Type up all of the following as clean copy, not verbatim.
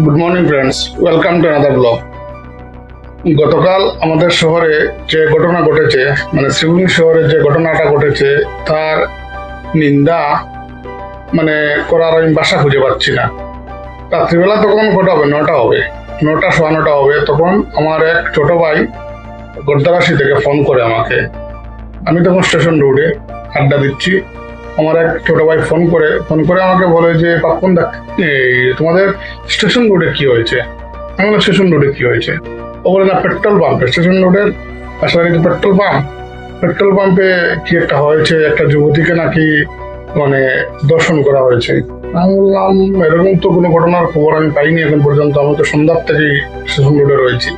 Good morning friends, welcome to another blog. গতকাল আমাদের শহরে যে ঘটনা ঘটেছে, মানে শিউলি শহরে যে ঘটনাটা ঘটেছে, তার নিন্দা করার আমি বাসা খুঁজে পাচ্ছি না। রাত্রিবেলা তখন কটা হবে, 9টা হবে, 9টা সোয়া 9টা হবে। তখন আমার এক ছোট ভাই গদ্দারাশি থেকে ফোন করে আমাকে। আমি তখন স্টেশন রোডে আড্ডা দিচ্ছি। আমার এক ছোট ভাই ফোন করে আমাকে বলে যে পাপ্পন দা, তোমাদের স্টেশন রোডে কি হয়েছে? আমি বললাম স্টেশন রোডে কি হয়েছে? ও বলে না, পেট্রোল পাম্পে, স্টেশন রোডের পাশাপাশি পেট্রোল পাম্পে কি একটা হয়েছে, একটা যুবতীকে নাকি দর্শন করা হয়েছে। আমি বললাম এরকম তো কোনো ঘটনার খবর আমি পাইনি এখন পর্যন্ত, আমি তো সন্ধ্যার থেকেই স্টেশন রোডে রয়েছি।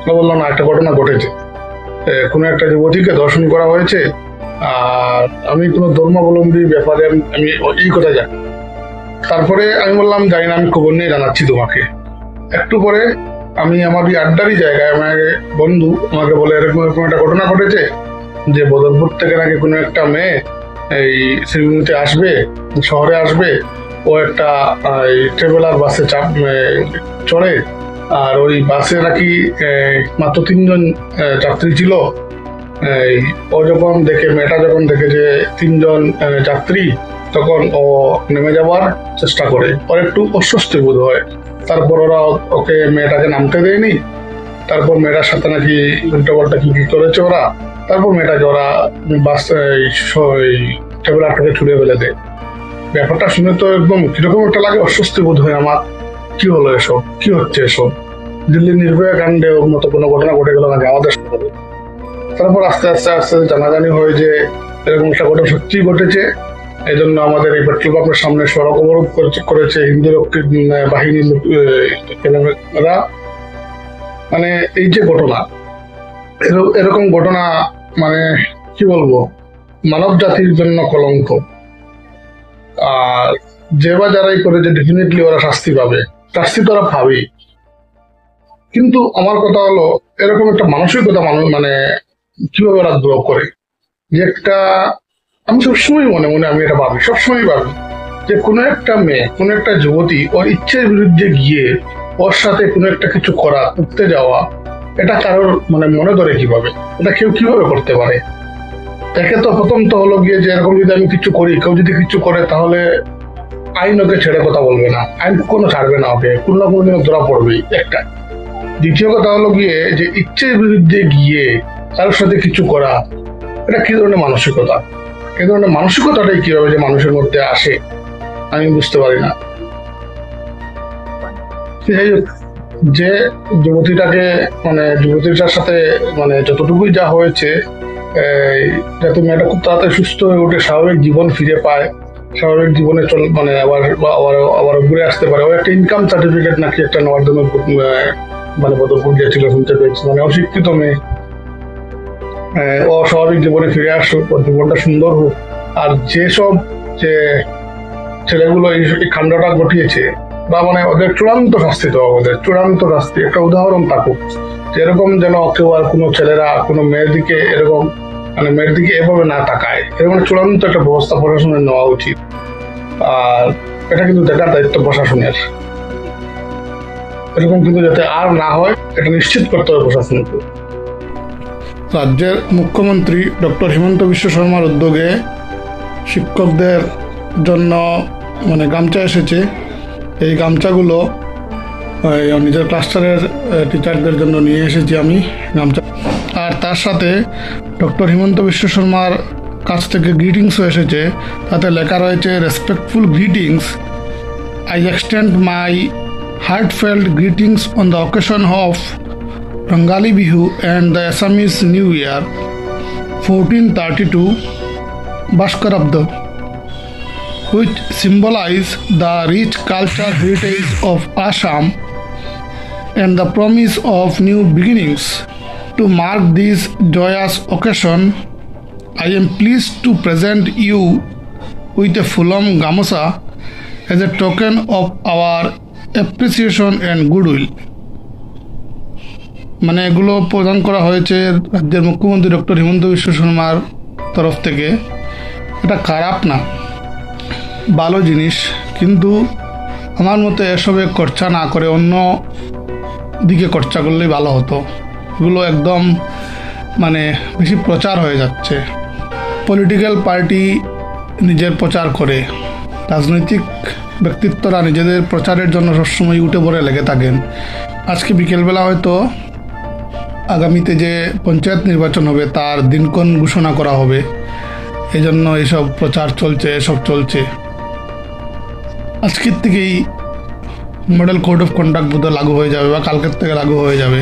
ও বললাম না, একটা ঘটনা ঘটেছে, কোনো একটা যুবতীকে দর্শন করা হয়েছে। আর আমি কোনো ধর্মাবলম্বী ব্যাপারে আমি এই কথা জানি। তারপরে আমি বললাম জানি না, আমি খবর নিয়ে জানাচ্ছি তোমাকে। একটু পরে আমি আমার ওই আড্ডারই জায়গায় আমার বন্ধু আমাকে বলে এরকম এরকম একটা ঘটনা ঘটেছে, যে বদরপুর থেকে নাকি কোনো একটা মেয়ে এই শিলিগুড়িতে আসবে, শহরে আসবে। ও একটা ট্রাভেলার বাসে চড়ে, আর ওই বাসে নাকি মাত্র 3জন যাত্রী ছিল। মেয়েটা যখন দেখে যে 3জন যাত্রী, তখন ও নেমে যাওয়ার চেষ্টা করে। ওর একটু অস্বস্তি বোধ হয়। তারপর ওরা ওকে মেয়েটাকে নামতে দেয়নি। তারপর মেয়েটার সাথে নাকি উল্টো পাল্টা কি কি করেছে ওরা। তারপর মেয়েটাকে ওরা বাস ট্রাভেলারটাকে ছুড়ে ফেলে দেয়। ব্যাপারটা শুনে তো একদম কিরকম একটা লাগে, অস্বস্তি বোধ হয় আমার। কি হলো এসব, কি হচ্ছে এসব? দিল্লির নির্ভয়া কাণ্ডে ওর মতো কোনো ঘটনা ঘটে গেল নাকি আমাদের শহরে? তারপর আস্তে আস্তে আস্তে জানাজানি হয় যে এরকম একটা ঘটনা সত্যি ঘটেছে। এই জন্য আমাদের এই পেট্রোল পাম্পের সামনে সড়ক অবরোধ করেছে হিন্দু রক্ষী বাহিনীর লোকেরা। এই যে ঘটনা, এরকম ঘটনা কি বলবো, মানব জাতির জন্য কলঙ্ক। আর যে বা যারাই করে, যে ডেফিনেটলি ওরা শাস্তি পাবে, শাস্তি তো ওরা পাবেই। কিন্তু আমার কথা হলো, এরকম একটা মানসিকতা কিভাবে ওরা গ্রো করে, যে একটা, আমি সবসময় মনে মনে আমি এটা ভাবি, সবসময় ভাবি যে কোনো একটা মেয়ে, কোনো একটা যুবতী ওর ইচ্ছের বিরুদ্ধে গিয়ে ওর সাথে কোনো একটা কিছু করা, করতে যাওয়া, এটা কারোর মনে ধরে কিভাবে? এটা কেউ কিভাবে করতে পারে? একে তো প্রথম তো হলো গিয়ে যে এরকম যদি আমি কিছু করি, কেউ যদি কিছু করে, তাহলে আইন ওকে ছেড়ে কথা বলবে না, আইন কোনো ছাড়বে না, ওকে কোনো না কোনো দিনে ধরা পড়বেই একটা। দ্বিতীয় কথা হলো গিয়ে যে ইচ্ছের বিরুদ্ধে গিয়ে কারোর সাথে কিছু করা, এটা কি ধরনের মানসিকতা? এই ধরনের মানসিকতাটাই কিভাবে যে মানুষের মধ্যে আসে আমি বুঝতে পারি না। যাই হোক, যে যুবতীটার সাথে যতটুকুই যা হয়েছে, যাতে মেয়েটা খুব তাড়াতাড়ি সুস্থ হয়ে উঠে স্বাভাবিক জীবন ফিরে পায়, স্বাভাবিক জীবনে আবার আবার আবার ঘুরে আসতে পারে। ও একটা ইনকাম সার্টিফিকেট নাকি একটা নেওয়ার জন্য বদরপুর গিয়েছিল, শুনতে পেয়েছি। অশিক্ষিত মেয়ে, অস্বাভাবিক জীবনে ফিরে আসুক, ওর জীবনটা সুন্দর হোক। আর যেসব যে ছেলেগুলো এই কাণ্ডটা ঘটিয়েছে, বা ওদের চূড়ান্ত শাস্তি দেওয়া, ওদের চূড়ান্ত শাস্তি, একটা উদাহরণ থাকুক, যেরকম যেন কেউ আর কোনো ছেলেরা কোনো মেয়ের দিকে এরকম মেয়ের দিকে এভাবে না তাকায়, এরকম চূড়ান্ত একটা ব্যবস্থা প্রশাসনের নেওয়া উচিত। আর এটা কিন্তু দেখার দায়িত্ব প্রশাসনের। এরকম কিন্তু যাতে আর না হয়, এটা নিশ্চিত করতে হবে প্রশাসনকে। রাজ্যের মুখ্যমন্ত্রী ডক্টর হিমন্ত বিশ্ব শর্মার উদ্যোগে শিক্ষকদের জন্য গামছা এসেছে। এই গামছাগুলো নিজের ক্লাস্টারের টিচারদের জন্য নিয়ে এসেছি আমি গামছা। আর তার সাথে ডক্টর হিমন্ত বিশ্ব শর্মার কাছ থেকে গ্রিটিংসও এসেছে। তাতে লেখা রয়েছে, respectful greetings, I extend my heartfelt greetings on the occasion of Rangali Bihu and the Assamese New Year 1432 Bashkarabda, which symbolize the rich cultural heritage of Assam and the promise of new beginnings. To mark this joyous occasion, I am pleased to present you with a Fulam Gamusa as a token of our appreciation and goodwill. এগুলো প্রদান করা হয়েছে রাজ্যের মুখ্যমন্ত্রী doctor Himanta Biswa শর্মার তরফ থেকে। এটা খারাপ না, ভালো জিনিস, কিন্তু আমার মতে এসবে খরচা না করে অন্য দিকে খরচা করলেই ভালো হতো। এগুলো একদম মানে বেশি প্রচার হয়ে যাচ্ছে। পলিটিক্যাল পার্টি নিজের প্রচার করে, রাজনৈতিক ব্যক্তিত্বরা নিজেদের প্রচারের জন্য সবসময় উঠে পড়ে লেগে থাকেন। আজকে বিকেলবেলা হয়তো আগামীতে যে পঞ্চায়েত নির্বাচন হবে তার দিনক্ষণ ঘোষণা করা হবে, এই জন্য এইসব প্রচার চলছে, এসব চলছে। আজকের থেকেই মডেল কোড অফ কন্ডাক্ট বোধহয় লাগু হয়ে যাবে বা কালকের থেকে লাগু হয়ে যাবে।